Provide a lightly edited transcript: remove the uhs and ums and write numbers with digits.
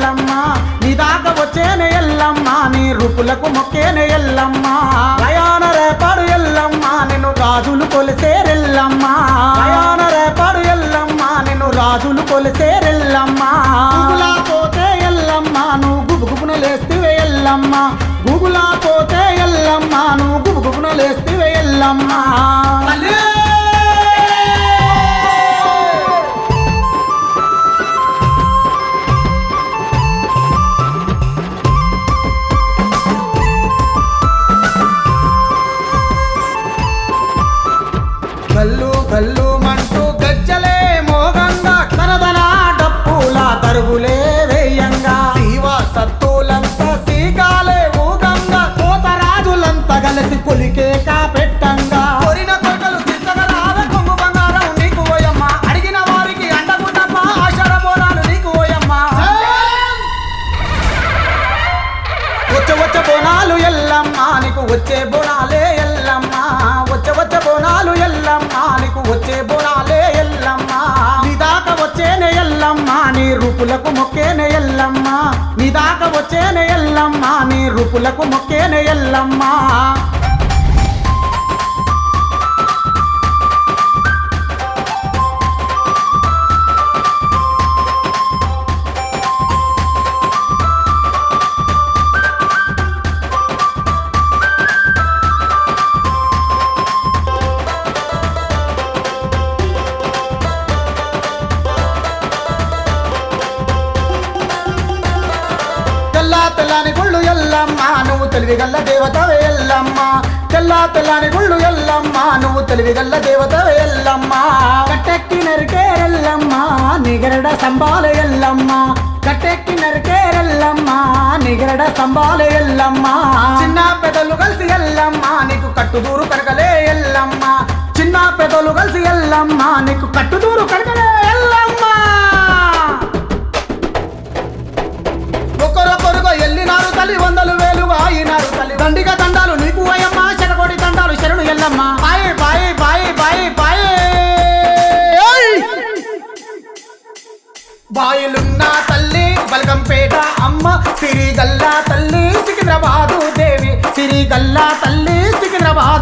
ఎల్లమ్మ నీ దాకా వచ్చేనే ఎల్లమ్మ నీ రూపులకు మొక్కేనే ఎల్లమ్మ ప్రయాణ రేపాడు ఎల్లమ్మ నిన్ను రాజులు కొలిసేరెల్లమ్మ ప్రయాణ రేపాడు ఎల్లమ్మ నిన్ను రాజులు కొలిసేరెల్లమ్మ గుగులా పోతే ఎల్లమ్మ నువ్వు గుబుగుబున లేస్తివే ఎల్లమ్మ గుగులా పోతే ఎల్లమ్మ నువ్వు గుబుగుబున లేస్తివే ఎల్లమ్మ గల్లు గల్లు మంటూ గజ్జలే మోగంగా తనదన డప్పుల తరుగులే వేయంగా శివ సత్తులంతా సీగాలే ఊగంగా కోతరాజులంతా కలిసి కొలికేక పెట్టంగా కొరిన కొరకలు చిత్తగరాల కొంగు బంగారం నీకు ఓయమ్మ అడిగిన వారికి అండకు తప్ప ఆషాఢ బోనాలు నీకు ఓయమ్మ వచ్చే బోనాలు ఎల్లమ్మ నీకు వచ్చే బోనాలే ఎల్లమ్మ వచ్చే బోనాలు ఎల్లమ్మ నీకు వచ్చే బోనాలే ఎల్లమ్మ నీ దాకా వచ్చేనే ఎల్లమ్మ నీ రూపులకు మొక్కేనే ఎల్లమ్మ నీ దాకా వచ్చేనే ఎల్లమ్మ నీ రూపులకు మొక్కేనే ఎల్లమ్మ తెల్లాని గుళ్ళు ఎల్లమ్మ నువ్వు తెలివిగల్ల దేవతవే ఎల్లమ్మ తెల్లాని గుళ్ళు ఎల్లమ్మ నువ్వు తెలివిగల్ల దేవతవే ఎల్లమ్మ కట్టెక్కి నరికేరెల్లమ్మ నిగరడ సంబాల ఎల్లమ్మ కట్టెక్కి నరికేరెల్లమ్మ నిగరడ సంబాల ఎల్లమ్మ చిన్న పెదలు కలిసి ఎల్లమ్మ నీకు కట్టుదూరు కరకలే ఎల్లమ్మ చిన్న పెదలు కలిసి ఎల్లమ్మ నీకు కట్టుదూరు కరకలే ఎల్లమ్మ ఒకరొకరుగా ఎల్లినారు తల్లి వందలు వేలుగా అయినారు తల్లి దండిగా దండాలు నీకు అయ్యమ్మ శరకోటి దండాలు శరణు ఎల్లమ్మ బాయ్ బాయ్ బాయ్ బాయ్ బాయ్ బాయిలున్న తల్లి బల్గంపేట అమ్మ సిరిగల్లా తల్లి సికింద్రాబాదు దేవి సిరిగల్లా తల్లి సికింద్రాబాద్